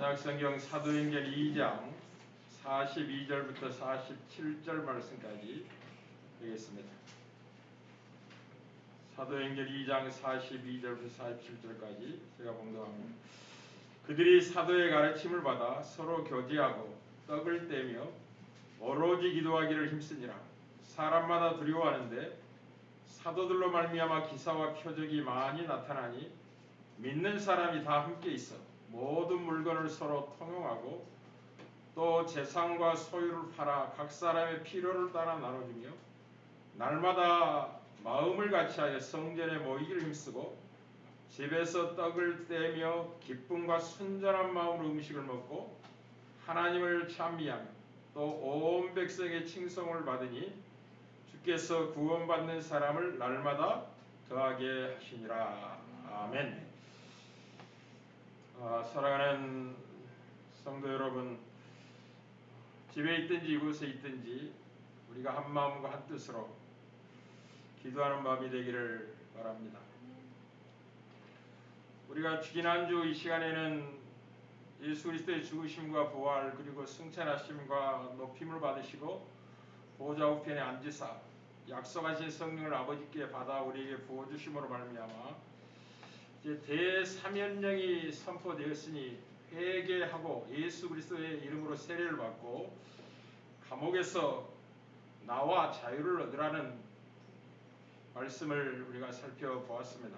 신약성경 사도행전 2장 42절부터 47절 말씀까지 되겠습니다. 사도행전 2장 42절부터 47절까지 제가 봉독합니다. 그들이 사도의 가르침을 받아 서로 교제하고 떡을 떼며 오로지 기도하기를 힘쓰니라. 사람마다 두려워하는데 사도들로 말미암아 기사와 표적이 많이 나타나니 믿는 사람이 다 함께 있어 모든 물건을 서로 통용하고 또 재산과 소유를 팔아 각 사람의 필요를 따라 나눠주며 날마다 마음을 같이하여 성전에 모이기를 힘쓰고 집에서 떡을 떼며 기쁨과 순전한 마음으로 음식을 먹고 하나님을 찬미하며 또 온 백성의 칭송을 받으니 주께서 구원받는 사람을 날마다 더하게 하시니라. 아멘. 사랑하는 성도 여러분, 집에 있든지 이곳에 있든지 우리가 한 마음과 한 뜻으로 기도하는 밤이 되기를 바랍니다. 우리가 지난주 이 시간에는 예수 그리스도의 죽으심과 부활 그리고 승천하심과 높임을 받으시고 보좌 우편에 앉으사 약속하신 성령을 아버지께 받아 우리에게 부어주심으로 말미암아 이제 대사면령이 선포되었으니 회개하고 예수 그리스도의 이름으로 세례를 받고 감옥에서 나와 자유를 얻으라는 말씀을 우리가 살펴보았습니다.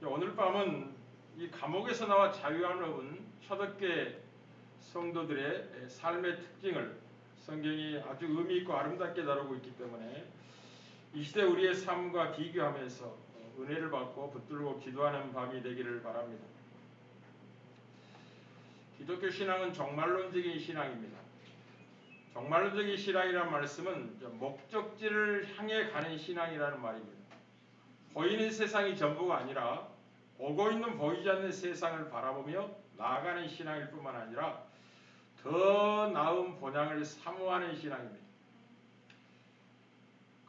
오늘 밤은 이 감옥에서 나와 자유함을 얻은 초대교회 성도들의 삶의 특징을 성경이 아주 의미 있고 아름답게 다루고 있기 때문에 이 시대 우리의 삶과 비교하면서 은혜를 받고 붙들고 기도하는 밤이 되기를 바랍니다. 기독교 신앙은 종말론적인 신앙입니다. 종말론적인 신앙이라는 말씀은 목적지를 향해 가는 신앙이라는 말입니다. 보이는 세상이 전부가 아니라 오고 있는 보이지 않는 세상을 바라보며 나아가는 신앙일 뿐만 아니라 더 나은 본향을 사모하는 신앙입니다.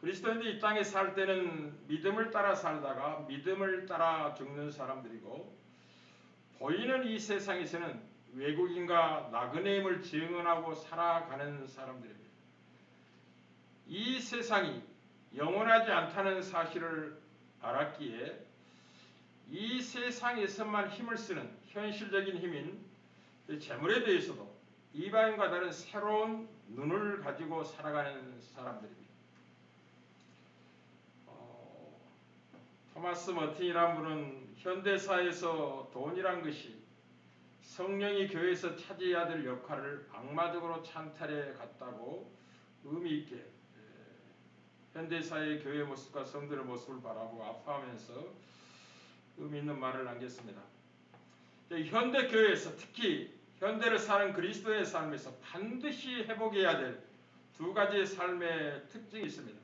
그리스도인들이 이 땅에 살 때는 믿음을 따라 살다가 믿음을 따라 죽는 사람들이고 보이는 이 세상에서는 외국인과 나그네임을 증언하고 살아가는 사람들입니다. 이 세상이 영원하지 않다는 사실을 알았기에 이 세상에서만 힘을 쓰는 현실적인 힘인 재물에 대해서도 이방인과 다른 새로운 눈을 가지고 살아가는 사람들입니다. 토마스 머틴이라는 분은 현대사회에서 돈이란 것이 성령이 교회에서 차지해야 될 역할을 악마적으로 찬탈해 갔다고 의미 있게 현대사회의 교회 모습과 성도의 모습을 바라보고 아파하면서 의미 있는 말을 남겼습니다. 현대교회에서 특히 현대를 사는 그리스도의 삶에서 반드시 회복해야 될 두 가지의 삶의 특징이 있습니다.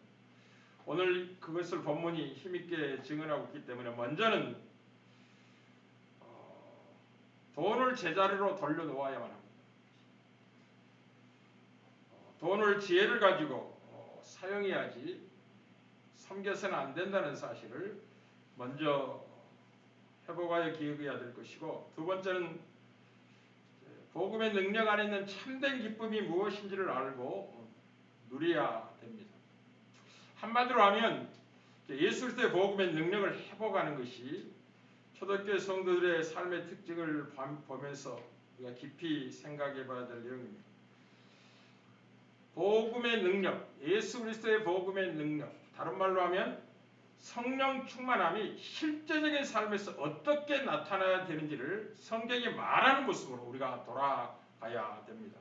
오늘 그것을 본문이 힘있게 증언하고 있기 때문에 먼저는 돈을 제자리로 돌려놓아야만 합니다. 돈을 지혜를 가지고 사용해야지 섬겨서는 안 된다는 사실을 먼저 회복하여 기억해야 될 것이고, 두 번째는 복음의 능력 안에 있는 참된 기쁨이 무엇인지를 알고 누려야 됩니다. 한마디로 하면 예수 그리스도의 복음의 능력을 회복하는 것이 초대교회 성도들의 삶의 특징을 보면서 우리가 깊이 생각해 봐야 될 내용입니다. 복음의 능력, 예수 그리스도의 복음의 능력, 다른 말로 하면 성령 충만함이 실제적인 삶에서 어떻게 나타나야 되는지를 성경이 말하는 모습으로 우리가 돌아가야 됩니다.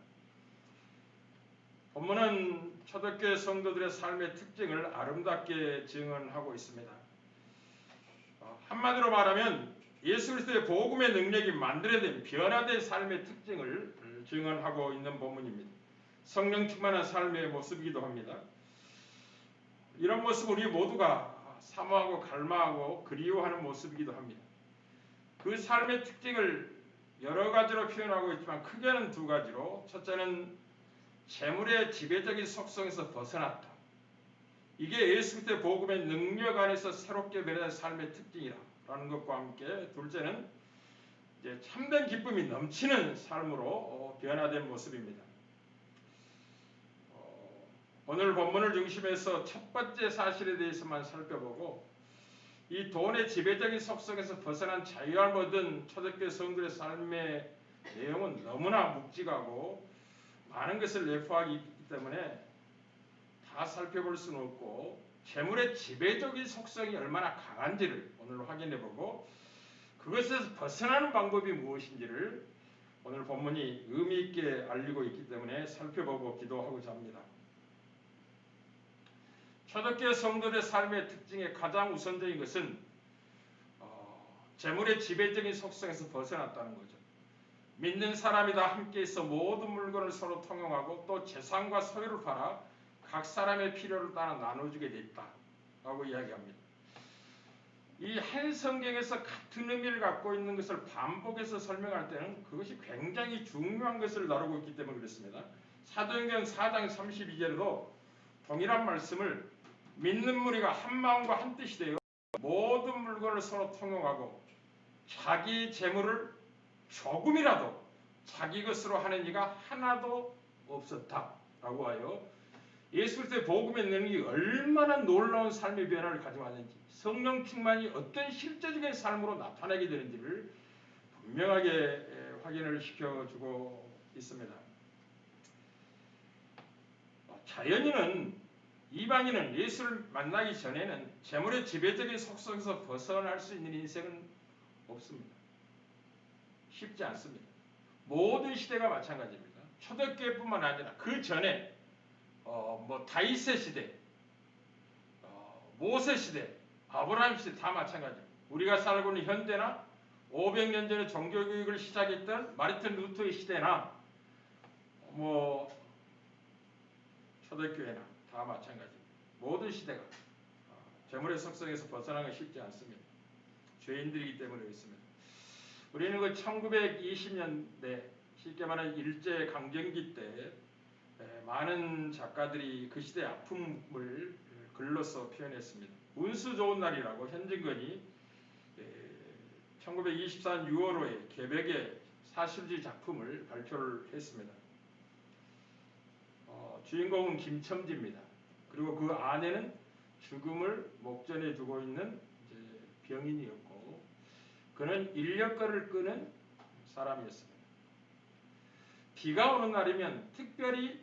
본문은 초대교회 성도들의 삶의 특징을 아름답게 증언하고 있습니다. 한마디로 말하면 예수 그리스도의 복음의 능력이 만들어낸 변화된 삶의 특징을 증언하고 있는 본문입니다. 성령 충만한 삶의 모습이기도 합니다. 이런 모습 우리 모두가 사모하고 갈망하고 그리워하는 모습이기도 합니다. 그 삶의 특징을 여러 가지로 표현하고 있지만 크게는 두 가지로, 첫째는 재물의 지배적인 속성에서 벗어났다. 이게 예수 그리스도의 복음의 능력 안에서 새롭게 변화된 삶의 특징이라는 것과 함께, 둘째는 이제 참된 기쁨이 넘치는 삶으로 변화된 모습입니다. 오늘 본문을 중심해서 첫 번째 사실에 대해서만 살펴보고 이 돈의 지배적인 속성에서 벗어난 자유함을 얻은 초대교회 성도의 삶의 내용은 너무나 묵직하고 많은 것을 내포하기 때문에 다 살펴볼 수는 없고 재물의 지배적인 속성이 얼마나 강한지를 오늘 확인해보고 그것에서 벗어나는 방법이 무엇인지를 오늘 본문이 의미 있게 알리고 있기 때문에 살펴보고 기도하고자 합니다. 초대교회 성도들의 삶의 특징의 가장 우선적인 것은 재물의 지배적인 속성에서 벗어났다는 거죠. 믿는 사람이 다 함께해서 모든 물건을 서로 통용하고 또 재산과 소유를 팔아 각 사람의 필요를 따라 나눠주게 됐다라고 이야기합니다. 이 한 성경에서 같은 의미를 갖고 있는 것을 반복해서 설명할 때는 그것이 굉장히 중요한 것을 다루고 있기 때문에 그렇습니다. 사도행전 4장 32절에도 동일한 말씀을 믿는 무리가 한 마음과 한 뜻이 되어 모든 물건을 서로 통용하고 자기 재물을 조금이라도 자기 것으로 하는 이가 하나도 없었다라고 하여 예수 그리스도의 복음의 능력이 얼마나 놀라운 삶의 변화를 가져왔는지 성령 충만이 어떤 실제적인 삶으로 나타나게 되는지를 분명하게 확인을 시켜주고 있습니다. 자연인은 이방인은 예수를 만나기 전에는 재물의 지배적인 속성에서 벗어날 수 있는 인생은 없습니다. 쉽지 않습니다. 모든 시대가 마찬가지입니다. 초대교회뿐만 아니라 그 전에 다윗의 시대, 모세 시대, 아브라함 시대 다 마찬가지입니다. 우리가 살고 있는 현대나 500년 전에 종교교육을 시작했던 마르틴 루터의 시대나 초대교회나 다 마찬가지입니다. 모든 시대가 재물의 속성에서 벗어나는 건 쉽지 않습니다. 죄인들이기 때문에 그렇습니다. 우리는 그 1920년대 쉽게 말하는 일제 강점기 때 많은 작가들이 그 시대의 아픔을 글로써 표현했습니다. 운수 좋은 날이라고 현진건이 1924년 6월호에 개백의 사실주의 작품을 발표를 했습니다. 주인공은 김첨지입니다. 그리고 그 아내는 죽음을 목전에 두고 있는 병인이었고 그는 인력거를 끄는 사람이었습니다. 비가 오는 날이면 특별히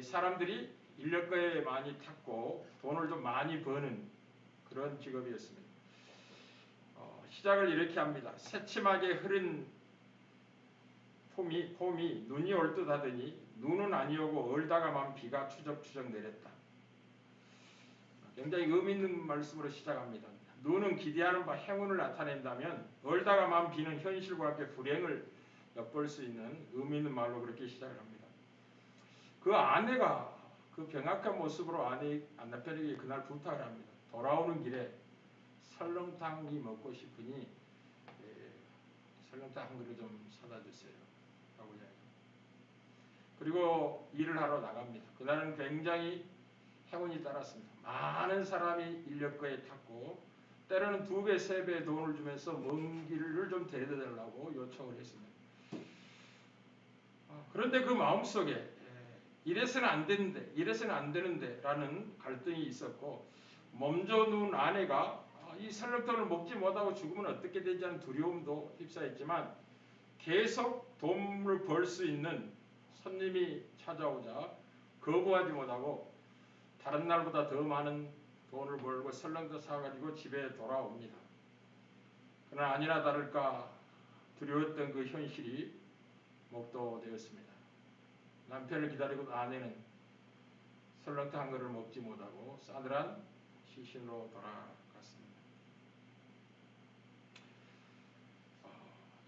사람들이 인력거에 많이 탔고 돈을 좀 많이 버는 그런 직업이었습니다. 시작을 이렇게 합니다. 새침하게 흐린 폼이 눈이 올 듯 하더니 눈은 아니오고 얼다가만 비가 추적추적 내렸다. 굉장히 의미 있는 말씀으로 시작합니다. 눈은 기대하는 바 행운을 나타낸다면 얼다가만 비는 현실과 함께 불행을 엿볼 수 있는 의미 있는 말로 그렇게 시작을 합니다. 그 아내가 그 병약한 모습으로 남편에게 그날 부탁을 합니다. 돌아오는 길에 설렁탕이 먹고 싶으니 설렁탕 한 그릇 좀 사다 주세요. 라고 이야기합니다. 그리고 일을 하러 나갑니다. 그날은 굉장히 행운이 따랐습니다. 많은 사람이 인력거에 탔고 때로는 2배, 3배의 돈을 주면서 먼 길을 좀 데려다 달라고 요청을 했습니다. 그런데 그 마음속에 이래서는 안 되는데 라는 갈등이 있었고 몸져 누운 아내가 이 설렁탕을 먹지 못하고 죽으면 어떻게 되지 하는 두려움도 휩싸였지만 계속 돈을 벌 수 있는 손님이 찾아오자 거부하지 못하고 다른 날보다 더 많은 돈을 벌고 설렁탕 사가지고 집에 돌아옵니다. 그러나 아니나 다를까 두려웠던 그 현실이 목도되었습니다. 남편을 기다리고 아내는 설렁탕 한 그릇을 먹지 못하고 싸늘한 시신으로 돌아갔습니다.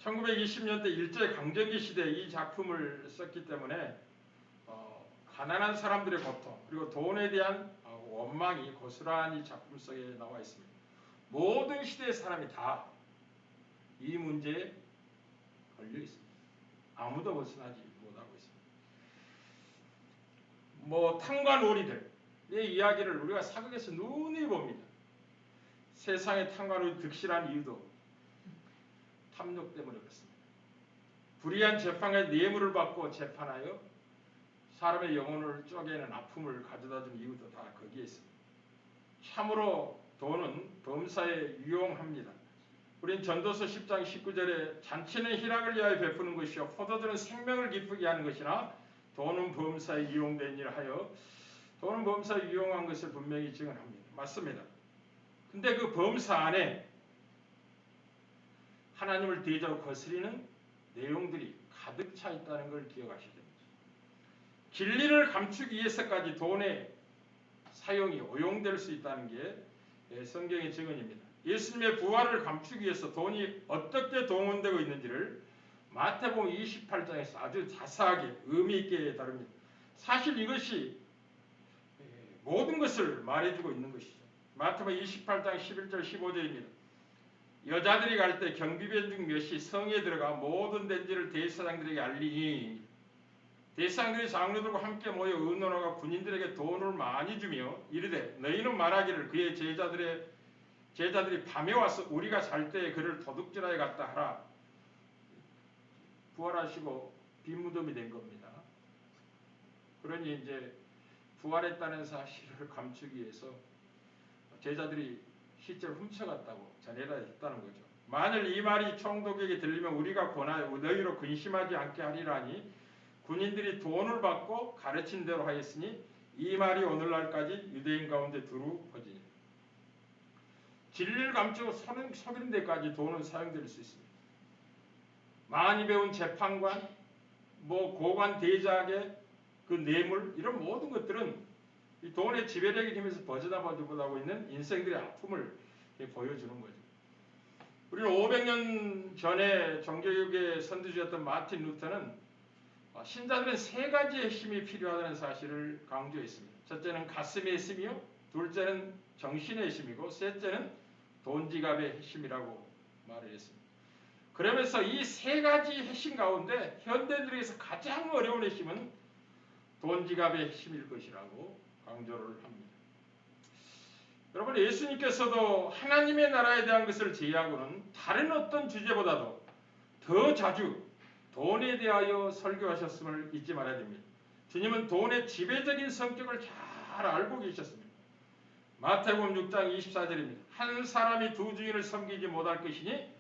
1920년대 일제강점기 시대에 이 작품을 썼기 때문에 가난한 사람들의 고통 그리고 돈에 대한 원망이 고스란히 작품 속에 나와 있습니다. 모든 시대의 사람이 다 이 문제에 걸려 있습니다. 아무도 벗어나지 못하고 있습니다. 탕관오리들의 이야기를 우리가 사극에서 누누이 봅니다. 세상에 탕관오리 득실한 이유도 탐욕 때문에 그렇습니다. 불의한 재판의 뇌물을 받고 재판하여 사람의 영혼을 쪼개는 아픔을 가져다준 이유도 다 거기에 있습니다. 참으로 돈은 범사에 유용합니다. 우린 전도서 10장 19절에 잔치는 희락을 위하여 베푸는 것이요 포도주는 생명을 기쁘게 하는 것이나 돈은 범사에 이용된 일 하여 돈은 범사에 유용한 것을 분명히 증언합니다. 맞습니다. 근데 그 범사 안에 하나님을 대적하고 거스리는 내용들이 가득 차 있다는 걸 기억하셔야 됩니다. 진리를 감추기 위해서까지 돈의 사용이 오용될 수 있다는 게 성경의 증언입니다. 예수님의 부활을 감추기 위해서 돈이 어떻게 동원되고 있는지를 마태복음 28장에서 아주 자세하게 의미 있게 다룹니다. 사실 이것이 모든 것을 말해주고 있는 것이죠. 마태복음 28장 11절 15절입니다. 여자들이 갈 때 경비병 중 몇이 성에 들어가 모든 된지를 대제사장들에게 알리니 대제사장들이 장로들과 함께 모여 의논하고 군인들에게 돈을 많이 주며 이르되 너희는 말하기를 그의 제자들이 밤에 와서 우리가 잘 때에 그를 도둑질하여 갔다 하라. 부활하시고 빈무덤이 된 겁니다. 그러니 이제 부활했다는 사실을 감추기 위해서 제자들이 실제로 훔쳐갔다고 전해라 했다는 거죠. 만일 이 말이 총독에게 들리면 우리가 권하여 너희로 근심하지 않게 하리라니 군인들이 돈을 받고 가르친 대로 하였으니 이 말이 오늘날까지 유대인 가운데 두루 퍼지니 진리를 감추고 속이는 데까지 돈은 사용될 수 있습니다. 많이 배운 재판관, 고관 대작의 그 뇌물 이런 모든 것들은 이 돈의 지배력에 힘에서 벗어나고 있는 인생들의 아픔을 보여주는 거죠. 우리는 500년 전에 종교개혁의 선두주였던 마틴 루터는 신자들은 세 가지의 힘이 필요하다는 사실을 강조했습니다. 첫째는 가슴의 힘이요, 둘째는 정신의 힘이고 셋째는 돈지갑의 힘이라고 말을 했습니다. 그러면서 이 세 가지 핵심 가운데 현대인들에게서 가장 어려운 핵심은 돈지갑의 힘일 것이라고 강조를 합니다. 여러분, 예수님께서도 하나님의 나라에 대한 것을 제의하고는 다른 어떤 주제보다도 더 자주 돈에 대하여 설교하셨음을 잊지 말아야 됩니다. 주님은 돈의 지배적인 성격을 잘 알고 계셨습니다. 마태복음 6장 24절입니다. 한 사람이 두 주인을 섬기지 못할 것이니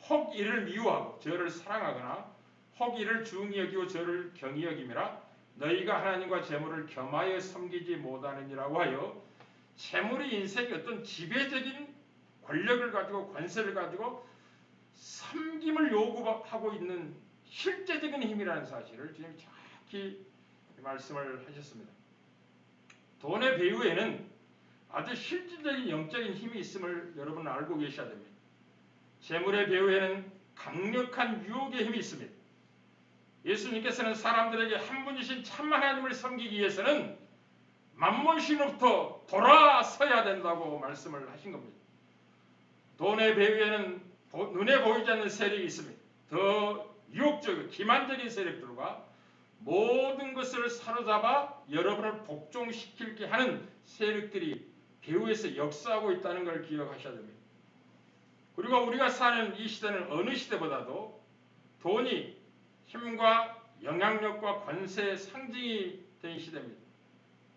혹 이를 미워하고 저를 사랑하거나 혹 이를 중히 여기고 저를 경히 여김이라 너희가 하나님과 재물을 겸하여 섬기지 못하느니라고 하여 재물이 인생의 어떤 지배적인 권력을 가지고 권세를 가지고 섬김을 요구하고 있는 실제적인 힘이라는 사실을 주님 정확히 말씀을 하셨습니다. 돈의 배후에는 아주 실질적인 영적인 힘이 있음을 여러분은 알고 계셔야 됩니다. 재물의 배후에는 강력한 유혹의 힘이 있습니다. 예수님께서는 사람들에게 한 분이신 참 하나님을 섬기기 위해서는 만몬신으로부터 돌아서야 된다고 말씀을 하신 겁니다. 돈의 배후에는 눈에 보이지 않는 세력이 있습니다. 더 유혹적이고 기만적인 세력들과 모든 것을 사로잡아 여러분을 복종시키게 하는 세력들이 배후에서 역사하고 있다는 걸 기억하셔야 됩니다. 그리고 우리가 사는 이 시대는 어느 시대보다도 돈이 힘과 영향력과 권세의 상징이 된 시대입니다.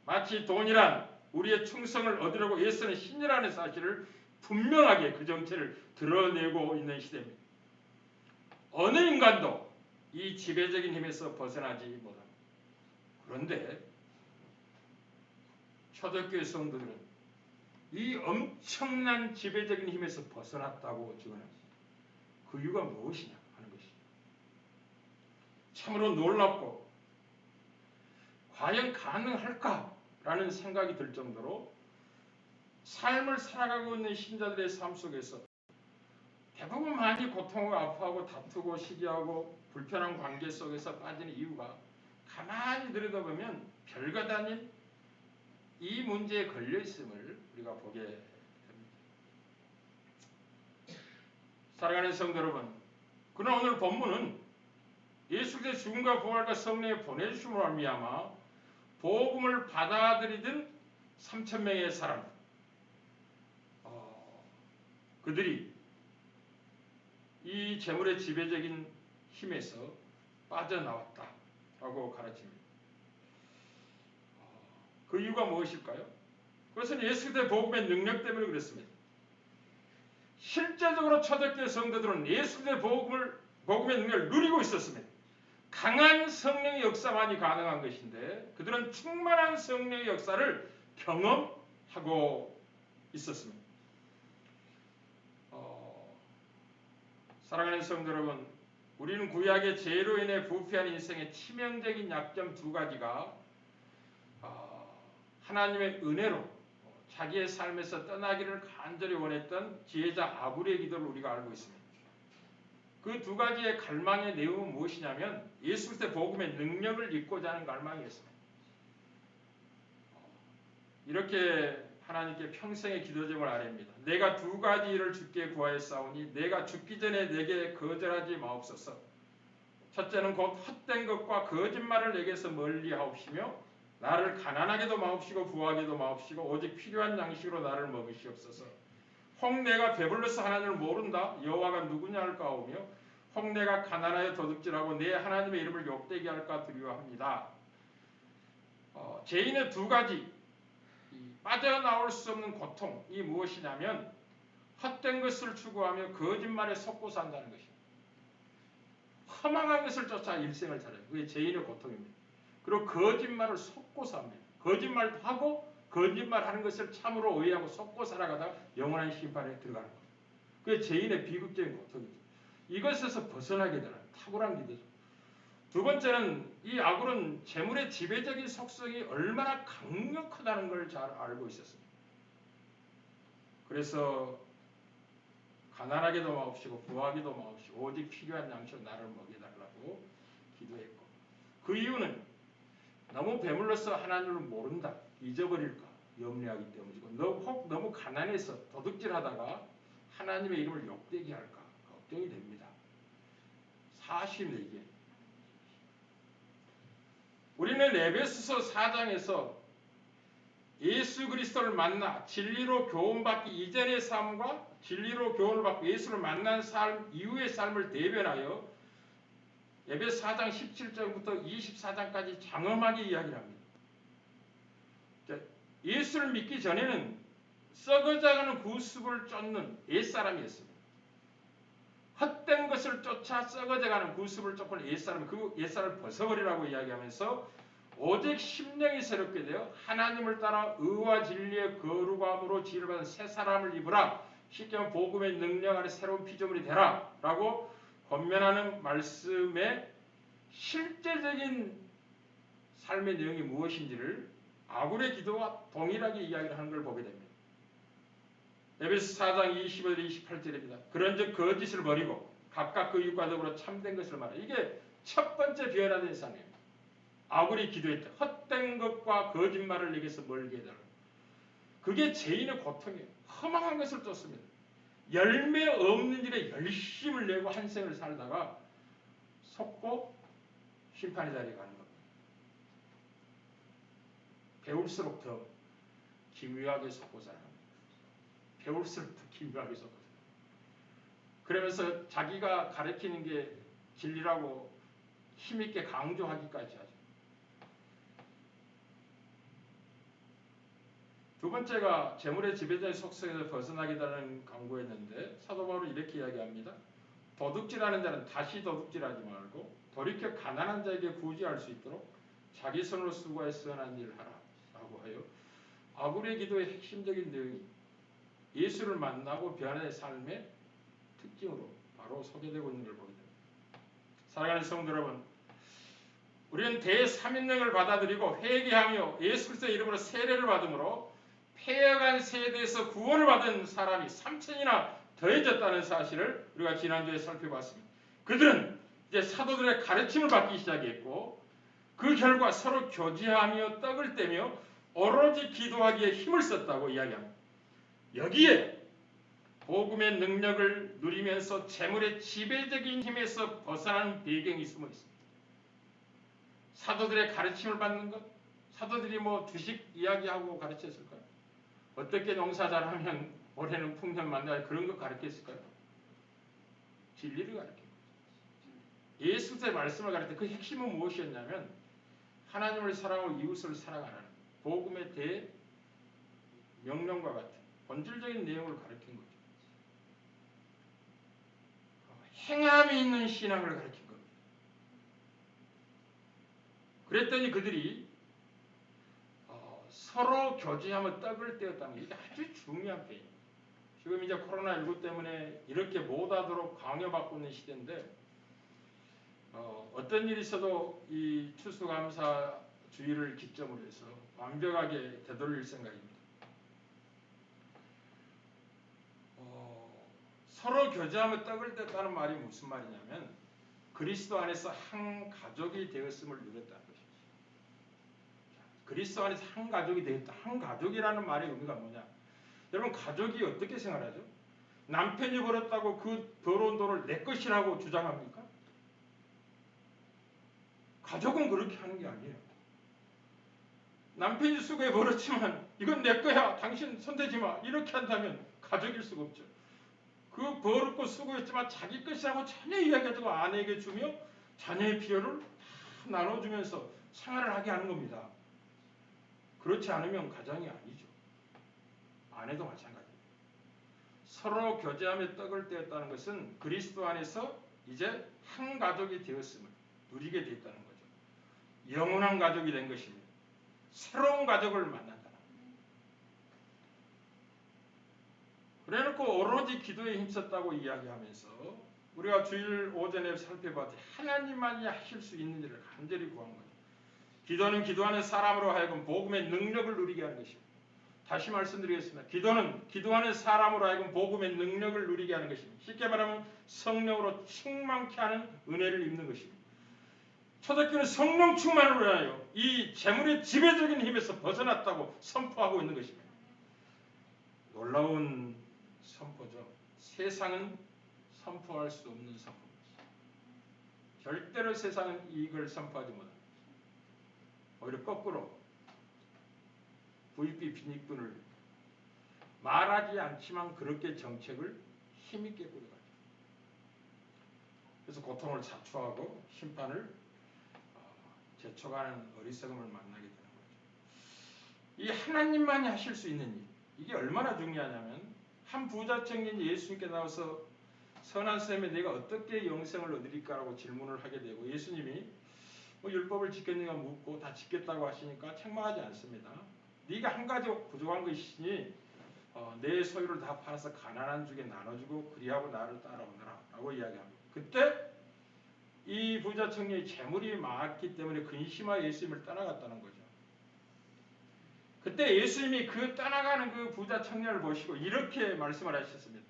마치 돈이란 우리의 충성을 얻으려고 애쓰는 신이라는 사실을 분명하게 그 정체를 드러내고 있는 시대입니다. 어느 인간도 이 지배적인 힘에서 벗어나지 못합니다. 그런데 초대교회 성도들은 이 엄청난 지배적인 힘에서 벗어났다고 증언합니다. 그 이유가 무엇이냐 하는 것이죠. 참으로 놀랍고 과연 가능할까라는 생각이 들 정도로 삶을 살아가고 있는 신자들의 삶 속에서 대부분 많이 고통하고 아파하고 다투고 시기하고 불편한 관계 속에서 빠지는 이유가 가만히 들여다보면 별것 아닌 이 문제에 걸려 있음을 우리가 보게 됩니다. 사랑하는 성도 여러분, 그러나 오늘 본문은 예수께서 죽음과 부활과 성령의 보내주심으로 말미암아 복음을 받아들이던 3,000명의 사람, 그들이 이 재물의 지배적인 힘에서 빠져나왔다라고 가르칩니다. 그 이유가 무엇일까요? 그것은 예수 그리스도의 복음의 능력 때문에 그렇습니다. 실제적으로 초대교회 성도들은 예수 그리스도의 복음의 능력을 누리고 있었습니다. 강한 성령의 역사만이 가능한 것인데 그들은 충만한 성령의 역사를 경험하고 있었습니다. 사랑하는 성도 여러분, 우리는 구약의 죄로 인해 부패한 인생의 치명적인 약점 두 가지가 하나님의 은혜로 자기의 삶에서 떠나기를 간절히 원했던 지혜자 아굴의 기도를 우리가 알고 있습니다. 그 두 가지의 갈망의 내용은 무엇이냐면 예수 그리스도의 복음의 능력을 입고자 하는 갈망이었습니다. 이렇게 하나님께 평생의 기도 제목을 아뢰입니다. 내가 두 가지 일을 주께 구하였사오니 내가 죽기 전에 내게 거절하지 마옵소서. 첫째는 곧 헛된 것과 거짓말을 내게서 멀리하옵시며 나를 가난하게도 마옵시고 부하게도 마옵시고 오직 필요한 양식으로 나를 먹이시옵소서. 혹 내가 배불러서 하나님을 모른다 여호와가 누구냐 할까 하오며 혹 내가 가난하여 도둑질하고 내 하나님의 이름을 욕되게 할까 두려워합니다. 죄인의 두 가지 빠져나올 수 없는 고통이 무엇이냐면 헛된 것을 추구하며 거짓말에 속고 산다는 것입니다. 허망한 것을 쫓아 일생을 살아요. 그게 죄인의 고통입니다. 그리고 거짓말을 속고 삽니다. 거짓말도 하고 거짓말하는 것을 참으로 오해하고 속고 살아가다가 영원한 심판에 들어가는 거예요. 그게 죄인의 비극적인 고통이죠. 이것에서 벗어나게 되는 탁월한 기도죠. 두 번째는 이 아굴은 재물의 지배적인 속성이 얼마나 강력하다는 걸 잘 알고 있었습니다. 그래서 가난하게도 마옵시고 부하게도 마옵시고 오직 필요한 양식으로 나를 먹여달라고 기도했고 그 이유는 너무 배불러서 하나님을 모른다, 잊어버릴까 염려하기 때문이고 혹 너무 가난해서 도둑질하다가 하나님의 이름을 욕되게 할까 걱정이 됩니다. 사실은 이게 우리는 에베소서 4장에서 예수 그리스도를 만나 진리로 교훈받기 이전의 삶과 진리로 교훈을 받고 예수를 만난 삶 이후의 삶을 대변하여 에베소 4장 17절부터 24장까지 장엄하게 이야기를 합니다. 예수를 믿기 전에는 썩어져가는 구습을 쫓는 옛사람이었습니다. 헛된 것을 쫓아 썩어져가는 구습을 쫓는 옛사람, 그 옛사람을 벗어버리라고 이야기하면서 오직 심령이 새롭게 되어 하나님을 따라 의와 진리의 거룩함으로 지혜를 받은 새 사람을 입으라. 쉽게 말하면 복음의 능력 안에 새로운 피조물이 되라 라고 권면하는 말씀의 실제적인 삶의 내용이 무엇인지를 아굴의 기도와 동일하게 이야기를 하는 걸 보게 됩니다. 에베소 4장 25절 28절입니다. 그런즉 거짓을 버리고 각각 그 이웃과 더불어 참된 것을 말하라. 이게 첫 번째 변화된 삶이에요. 아굴이 기도했다. 헛된 것과 거짓말을 내게서 멀게 해달라. 그게 죄인의 고통이에요. 허망한 것을 쫓습니다. 열매 없는 일에 열심을 내고 한 생을 살다가 속고 심판의 자리에 가는 겁니다. 배울수록 더 기묘하게 속고 살아갑니다. 배울수록 더 기묘하게 속고 살아갑니다. 그러면서 자기가 가르치는 게 진리라고 힘있게 강조하기까지 하죠. 두 번째가 재물의 지배자의 속성에서 벗어나기라는 강구했는데 사도 바울은 이렇게 이야기합니다. 도둑질하는 자는 다시 도둑질하지 말고 돌이켜 가난한 자에게 구제할 수 있도록 자기 손으로 수고해 선한 일을 하라 라고 하여 아굴의 기도의 핵심적인 내용이 예수를 만나고 변화의 삶의 특징으로 바로 소개되고 있는 걸 보게 됩니다. 사랑하는 성도 여러분, 우리는 대삼인능을 받아들이고 회개하며 예수 그리스도의 이름으로 세례를 받음으로 폐역한 세대에서 구원을 받은 사람이 3천이나 더해졌다는 사실을 우리가 지난주에 살펴봤습니다. 그들은 이제 사도들의 가르침을 받기 시작했고 그 결과 서로 교제하며 떡을 떼며 오로지 기도하기에 힘을 썼다고 이야기합니다. 여기에 복음의 능력을 누리면서 재물의 지배적인 힘에서 벗어나는 배경이 숨어 있습니다. 사도들의 가르침을 받는 것, 사도들이 뭐 주식 이야기하고 가르쳤을까요? 어떻게 농사 잘하면 올해는 풍년 만나야 그런 거 가르쳤을까요? 진리를 가르칩니다. 예수의 말씀을 가르칠 때 그 핵심은 무엇이었냐면 하나님을 사랑하고 이웃을 사랑하라는 복음의 대명령과 같은 본질적인 내용을 가르친 거죠. 행함이 있는 신앙을 가르친 겁니다. 그랬더니 그들이 서로 교제하며 떡을 떼었다는 게 이게 아주 중요한 표현이에요. 지금 이제 코로나19 때문에 이렇게 못하도록 강요받고 있는 시대인데 어떤 일이 있어도 이 추수감사주의를 기점으로 해서 완벽하게 되돌릴 생각입니다. 서로 교제하며 떡을 뗐다는 말이 무슨 말이냐면 그리스도 안에서 한 가족이 되었음을 누렸다는 것입니다. 그리스도 안에서 한 가족이 되었다. 한 가족이라는 말의 의미가 뭐냐? 여러분 가족이 어떻게 생활하죠? 남편이 벌었다고 그 더러운 돈을 내 것이라고 주장합니까? 가족은 그렇게 하는 게 아니에요. 남편이 수고해 벌었지만 이건 내 거야. 당신 손대지 마. 이렇게 한다면 가족일 수가 없죠. 그 벌었고 수고했지만 자기 것이라고 전혀 이야기하지 않고 아내에게 주며 자녀의 필요를 다 나눠주면서 생활을 하게 하는 겁니다. 그렇지 않으면 가정이 아니죠. 아내도 마찬가지입니다. 서로 교제하며 떡을 떼었다는 것은 그리스도 안에서 이제 한 가족이 되었음을 누리게 됐다는 거죠. 영원한 가족이 된 것입니다. 새로운 가족을 만난다. 그래놓고 오로지 기도에 힘썼다고 이야기하면서 우리가 주일 오전에 살펴봤듯이 하나님만이 하실 수 있는 일을 간절히 구한 거죠. 기도는 기도하는 사람으로 하여금 복음의 능력을 누리게 하는 것입니다. 다시 말씀드리겠습니다. 기도는 기도하는 사람으로 하여금 복음의 능력을 누리게 하는 것입니다. 쉽게 말하면 성령으로 충만케 하는 은혜를 입는 것입니다. 초대교회는 성령 충만으로 하여 이 재물의 지배적인 힘에서 벗어났다고 선포하고 있는 것입니다. 놀라운 선포죠. 세상은 선포할 수 없는 선포입니다. 절대로 세상은 이익을 선포하지 못합니다. 오히려 거꾸로 부익비 빈익분을 말하지 않지만 그렇게 정책을 힘있게 꾸려가죠. 그래서 고통을 자초하고 심판을 제쳐가는 어리석음을 만나게 되는 거죠. 이 하나님만이 하실 수 있는 일, 이게 얼마나 중요하냐면 한 부자 청년이 예수님께 나와서 선한 쌤에 내가 어떻게 영생을 얻으리까라고 질문을 하게 되고 예수님이 율법을 지켰는가 묻고 다 지켰다고 하시니까 책망하지 않습니다. 네가 한 가지 부족한 것이니 내 소유를 다 팔아서 가난한 중에 나눠주고 그리하고 나를 따라오너라 라고 이야기합니다. 그때 이 부자 청년이 재물이 많기 때문에 근심하여 예수님을 따라갔다는 거죠. 그때 예수님이 그 떠나가는 그 부자 청년을 보시고 이렇게 말씀을 하셨습니다.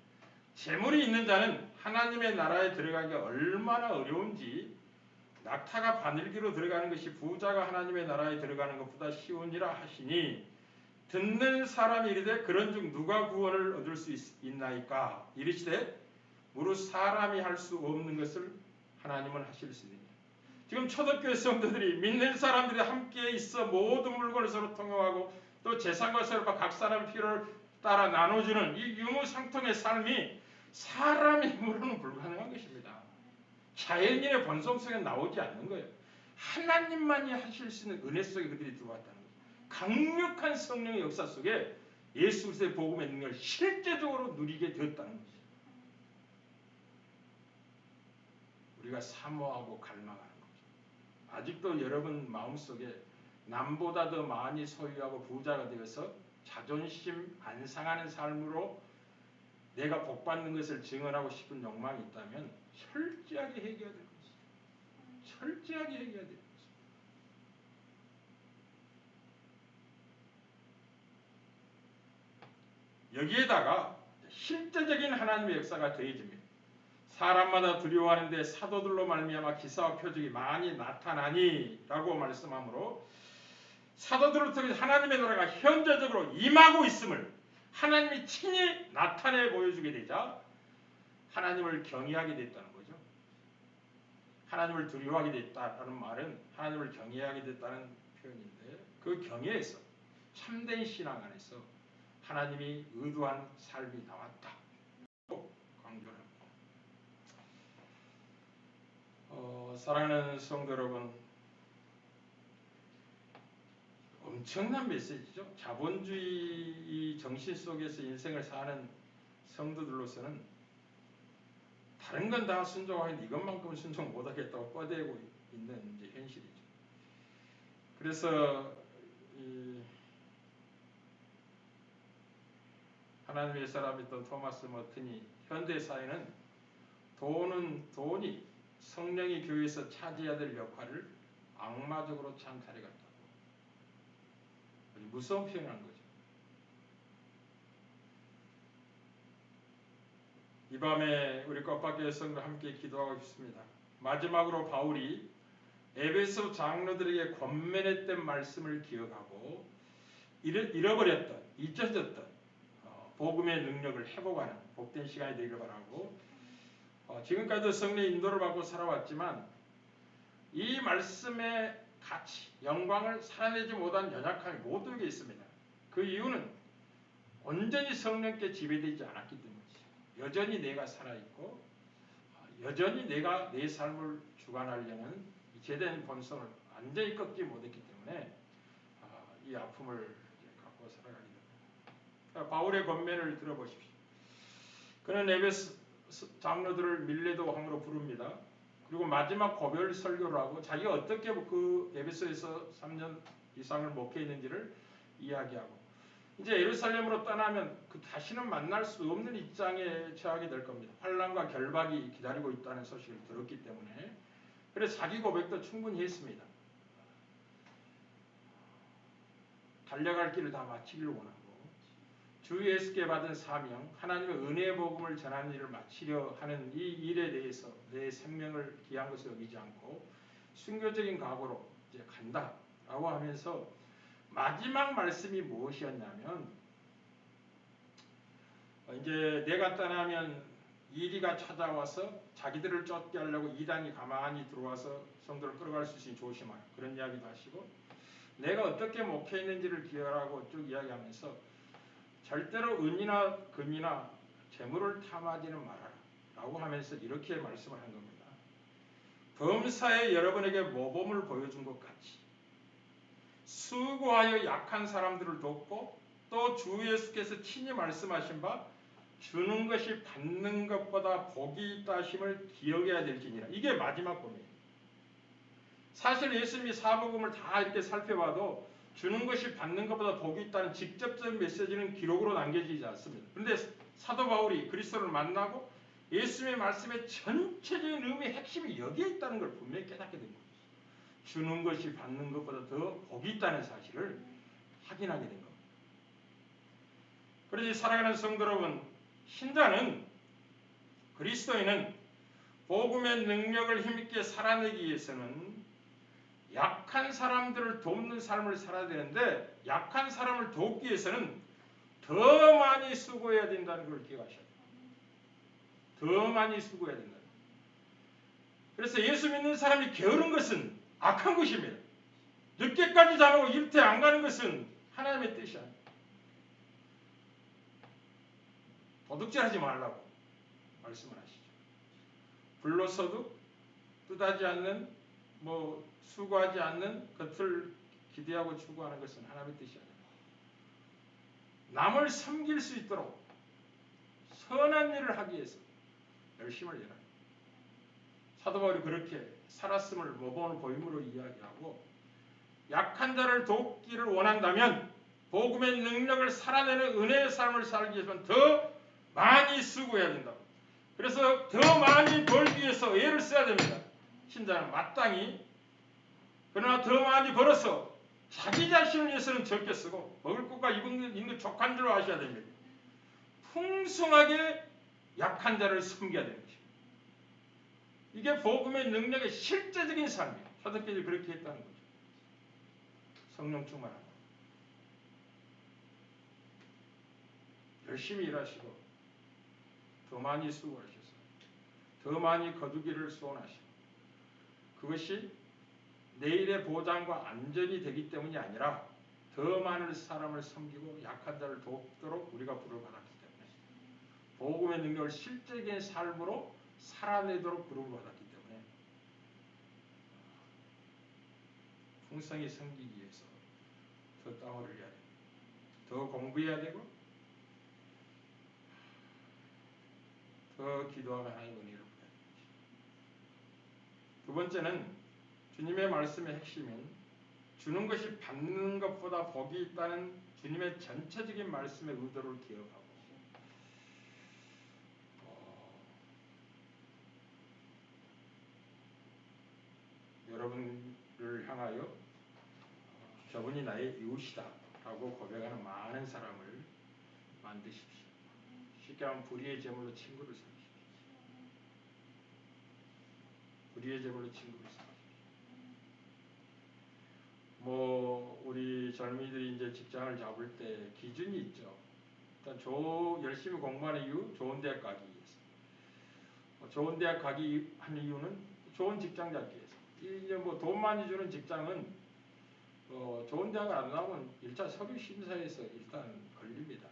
재물이 있는 자는 하나님의 나라에 들어가기 얼마나 어려운지 낙타가 바늘기로 들어가는 것이 부자가 하나님의 나라에 들어가는 것보다 쉬우니라 하시니 듣는 사람이 이르되 그런즉 누가 구원을 얻을 수 있나이까 이르시되 무릇 사람이 할 수 없는 것을 하나님은 하실 수 있느니라. 지금 초대교회 성도들이 믿는 사람들이 함께 있어 모든 물건을 서로 통용하고 또 재산과 서로 각 사람의 필요를 따라 나눠주는 이 유무상통의 삶이 사람의 힘으로는 불가능한 것입니다. 자연인의 본성 속에 나오지 않는 거예요. 하나님만이 하실 수 있는 은혜 속에 그들이 들어왔다는 거예요. 강력한 성령의 역사 속에 예수 그리스도의 복음의 능력을 실제적으로 누리게 되었다는 것이죠. 우리가 사모하고 갈망하는 거죠. 아직도 여러분 마음속에 남보다 더 많이 소유하고 부자가 되어서 자존심 안 상하는 삶으로 내가 복받는 것을 증언하고 싶은 욕망이 있다면 철저하게 해결해야 될 것입니다. 철저하게 해결해야 될 것입니다. 여기에다가 실제적인 하나님의 역사가 더해집니다. 사람마다 두려워하는데 사도들로 말미암아 기사와 표적이 많이 나타나니 라고 말씀하므로 사도들을 통해 하나님의 나라가 현재적으로 임하고 있음을 하나님이 친히 나타내 보여주게 되자 하나님을 경외하게 됐다는 거죠. 하나님을 두려워하게 됐다는 말은 하나님을 경외하게 됐다는 표현인데 그 경외에서 참된 신앙 안에서 하나님이 의도한 삶이 나왔다. 강조합니다. 사랑하는 성도 여러분, 엄청난 메시지죠. 자본주의 정신 속에서 인생을 사는 성도들로서는 다른 건 다 순종하는데 이것만큼은 순종 못하겠다고 뻗대고 있는 이제 현실이죠. 그래서 하나님의 사람이었던 토마스 머튼이 현대 사회는 돈이 성령이 교회에서 차지해야 될 역할을 악마적으로 찬탈해갔다고 무서운 표현한 거죠. 이 밤에 우리 꽃밖에 성도 함께 기도하고 싶습니다. 마지막으로 바울이 에베소 장로들에게 권면했던 말씀을 기억하고 잃어버렸던, 잊혀졌던 복음의 능력을 회복하는 복된 시간이 되길 바라고, 지금까지도 성령의 인도를 받고 살아왔지만 이 말씀의 가치, 영광을 살아내지 못한 연약함이 모두에게 있습니다. 그 이유는 온전히 성령께 지배되지 않았기 때문이죠. 여전히 내가 살아있고 여전히 내가 내 삶을 주관하려는 제된 본성을 완전히 꺾지 못했기 때문에 이 아픔을 갖고 살아가게 됩니다. 바울의 권면을 들어보십시오. 그는 에베소 장로들을 밀레도 왕으로 부릅니다. 그리고 마지막 고별 설교를 하고 자기가 어떻게 그 에베소에서 3년 이상을 목회했는지를 이야기하고, 이제 예루살렘으로 떠나면 그 다시는 만날 수 없는 입장에 처하게 될 겁니다. 환난과 결박이 기다리고 있다는 소식을 들었기 때문에. 그래서 자기 고백도 충분히 했습니다. 달려갈 길을 다 마치기를 원하고 주 예수께 받은 사명, 하나님의 은혜의 복음을 전하는 일을 마치려 하는 이 일에 대해서 내 생명을 귀한 것을 여기지 않고 순교적인 각오로 이제 간다라고 하면서 마지막 말씀이 무엇이었냐면, 이제 내가 떠나면 이리가 찾아와서 자기들을 쫓게 하려고 이단이 가만히 들어와서 성도를 끌어갈 수 있으니 조심하라, 그런 이야기도 하시고, 내가 어떻게 목회했는지를 기억하고 쭉 이야기하면서 절대로 은이나 금이나 재물을 탐하지는 말아라 라고 하면서 이렇게 말씀을 한 겁니다. 범사에 여러분에게 모범을 보여준 것 같이 수고하여 약한 사람들을 돕고 또 주 예수께서 친히 말씀하신 바 주는 것이 받는 것보다 복이 있다 하심을 기억해야 될지니라. 이게 마지막 본이에요. 사실 예수님이 사복음을 다 이렇게 살펴봐도 주는 것이 받는 것보다 복이 있다는 직접적인 메시지는 기록으로 남겨지지 않습니다. 그런데 사도 바울이 그리스도를 만나고 예수님의 말씀의 전체적인 의미의 핵심이 여기에 있다는 걸 분명히 깨닫게 된 거예요. 주는 것이 받는 것보다 더 복이 있다는 사실을 확인하게 된 겁니다. 그러니 사랑하는 성도 여러분, 신자는, 그리스도인은 복음의 능력을 힘있게 살아내기 위해서는 약한 사람들을 돕는 삶을 살아야 되는데, 약한 사람을 돕기 위해서는 더 많이 수고해야 된다는 걸 기억하셔야 돼요. 더 많이 수고해야 된다. 그래서 예수 믿는 사람이 게으른 것은 악한 것입니다. 늦게까지 자고 일터에 안 가는 것은 하나님의 뜻이 아닙니다. 도둑질하지 말라고 말씀을 하시죠. 불로서도 뜻하지 않는, 수고하지 않는 것을 기대하고 추구하는 것은 하나님의 뜻이 아닙니다. 남을 섬길 수 있도록 선한 일을 하기 위해서 열심을 일합니다. 사도 바울이 그렇게 살았음을 모범을 보임으로 이야기하고, 약한 자를 돕기를 원한다면 복음의 능력을 살아내는 은혜의 삶을 살기 위해서는 더 많이 수고해야 된다. 그래서 더 많이 벌기 위해서 애를 써야 됩니다. 신자는 마땅히. 그러나 더 많이 벌어서 자기 자신을 위해서는 적게 쓰고 먹을 것과 입는 것 족한 줄로 아셔야 됩니다. 풍성하게 약한 자를 섬겨야 되는 것입니다. 이게 복음의 능력의 실제적인 삶이에요. 사도들이 그렇게 했다는 거죠. 성령 충만하고 열심히 일하시고 더 많이 수고하셔서 더 많이 거두기를 소원하시고, 그것이 내일의 보장과 안전이 되기 때문이 아니라 더 많은 사람을 섬기고 약한 자를 돕도록 우리가 부름을 받았기 때문에, 복음의 능력을 실제적인 삶으로 살아내도록 부름을 받았기 때문에 풍성히 섬기기 위해서 더 땀을 흘려야 되고 더 공부해야 되고 더 기도하며 하나님 은혜를 구해야 됩니다. 두 번째는 주님의 말씀의 핵심은 주는 것이 받는 것보다 복이 있다는 주님의 전체적인 말씀의 의도를 기억하고 여러분을 향하여 저분이 나의 이웃이다 라고 고백하는 많은 사람을 만드십시오. 쉽게 하면 불의의 제물로 친구를 삼으십시오. 불의의 제물로 친구를 삼으십시오. 우리 젊은이들이 이제 직장을 잡을 때 기준이 있죠. 일단 열심히 공부하는 이유, 좋은 대학 가기 위해서. 좋은 대학 가기 한 이유는 좋은 직장 잡기 위해서. 이제 돈 많이 주는 직장은 좋은 대학을 안 나오면 1차 서류 심사에서 일단 걸립니다.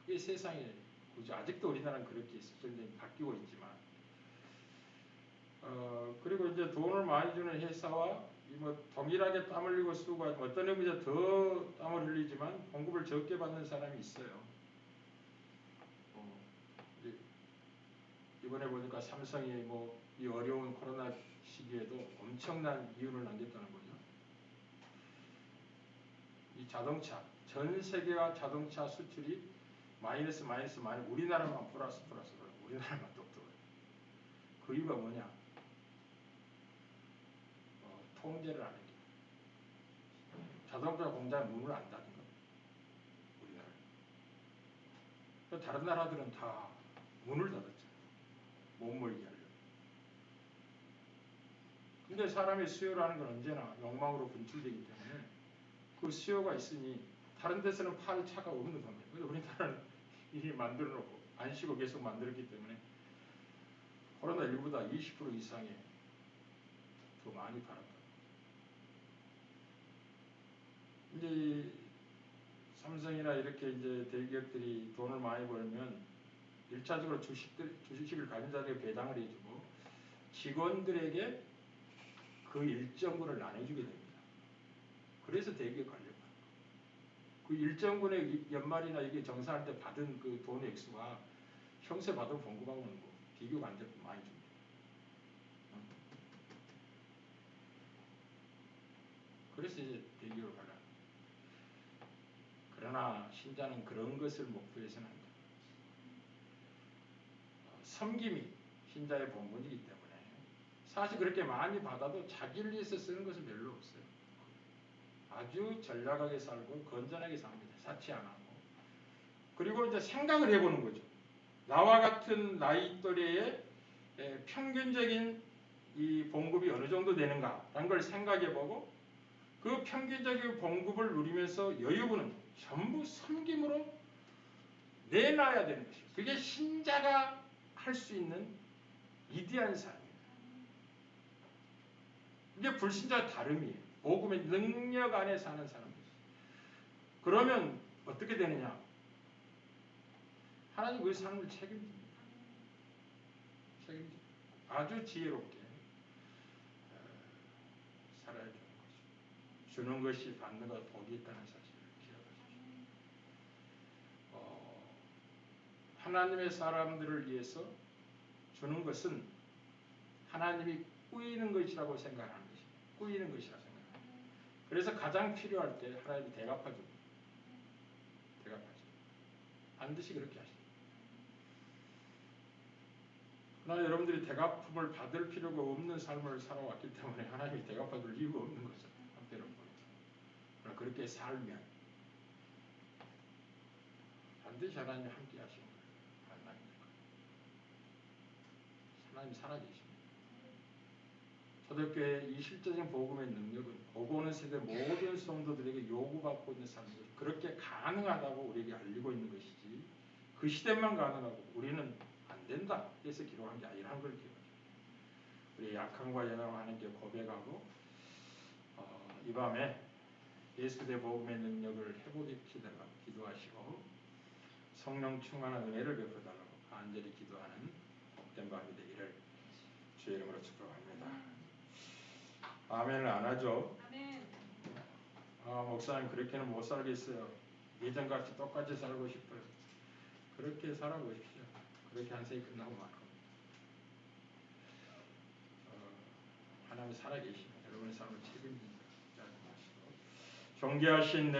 이게 세상에 굳이 아직도 우리나라는 그렇게 있어요. 바뀌고 있지만. 그리고 이제 돈을 많이 주는 회사와 동일하게 땀 흘리고 쓰고 어떤 의미 이제 더 땀을 흘리지만 봉급을 적게 받는 사람이 있어요. 이번에 보니까 삼성이 이 어려운 코로나 시기에도 엄청난 이윤을 남겼다는 거죠. 이 자동차, 전 세계가 자동차 수출이 마이너스 우리나라만 플러스 우리나라만 똑똑해요. 그 이유가 뭐냐? 통제를 안 했기 때문에. 자동차 공장 문을 안 닫은 거예요. 우리나라. 다른 나라들은 다 문을 닫았잖아요. 못 몰게 하려고. 근데 사람의 수요라는 건 언제나 욕망으로 분출되기 때문에 그 수요가 있으니 다른 데서는 팔 차가 없는 겁니다. 그래서 우리나라는 이미 만들어 놓고 안 쉬고 계속 만들었기 때문에 코로나19보다 20% 이상의 더 많이 팔았다. 이제 삼성이나 이렇게 이제 대기업들이 돈을 많이 벌면 1차적으로 주식을 가진 자들에게 배당을 해주고 직원들에게 그 일정분을 나눠주게 됩니다. 그래서 대기업 관리가 그 일정분의 연말이나 이게 정산할 때 받은 그 돈의 액수가 형세 받은 봉급하고는 비교가 안 되고 많이 줍니다. 그래서 이제 대기업을 가려. 그러나 신자는 그런 것을 목표로 해서는 안 됩니다. 섬김이 신자의 본분이기 때문에 사실 그렇게 많이 받아도 자기를 위해서 쓰는 것은 별로 없어요. 아주 전략하게 살고 건전하게 삽니다. 사치 안 하고. 그리고 이제 생각을 해보는 거죠. 나와 같은 나이 또래의 평균적인 이 봉급이 어느 정도 되는가라는 걸 생각해보고 그 평균적인 봉급을 누리면서 여유분은 전부 섬김으로 내놔야 되는 것이죠. 그게 신자가 할 수 있는 위대한 삶입니다. 이게 불신자와 다름이에요. 복음의 능력 안에 사는 사람이죠. 그러면 어떻게 되느냐? 하나님 그 삶을 책임집니다. 아주 지혜롭게 살아야 되는 거죠. 주는 것이 받는 것 복이 있다는 사실을 기억하십시오. 하나님의 사람들을 위해서 주는 것은 하나님이 꾸이는 것이라고 생각하는 것입니다. 꾸이는 것이라고 생각합니다. 그래서 가장 필요할 때 하나님이 대갚아줍니다. 대갚아줍니다. 반드시 그렇게 하십니다. 그러나 여러분들이 대갚음을 받을 필요가 없는 삶을 살아왔기 때문에 하나님이 대갚아줄 이유가 없는 거죠. 한때로 보면. 그러나 그렇게 살면 반드시 하나님이 함께 하시는 거예요. 하나님이 살아계십니다. 초대교회 이 실제적인 복음의 능력은 오고 오는 세대 모든 성도들에게 요구받고 있는 삶이죠. 그렇게 가능하다고 우리에게 알리고 있는 것이지 그 시대만 가능하고 우리는 안 된다 해서 기록한 게 아니라는 걸 기억합니다. 우리 약함과 연약함을 하나님께 고백하고 이 밤에 예수의 복음의 능력을 회복시키달라고 기도하시고 성령 충만한 은혜를 베풀어달라고 간절히 기도하는 복된 밤이 되기를 주의 이름으로 축복합니다. 아멘을 안 하죠? 아멘. 목사님 그렇게는 못 살겠어요. 예전같이 똑같이 살고 싶어요. 그렇게 살아보십시오. 그렇게 한 생이 끝나고 말 겁니다. 하나님이 살아계시면 여러분의 삶을 책임집니다. 존귀하신 내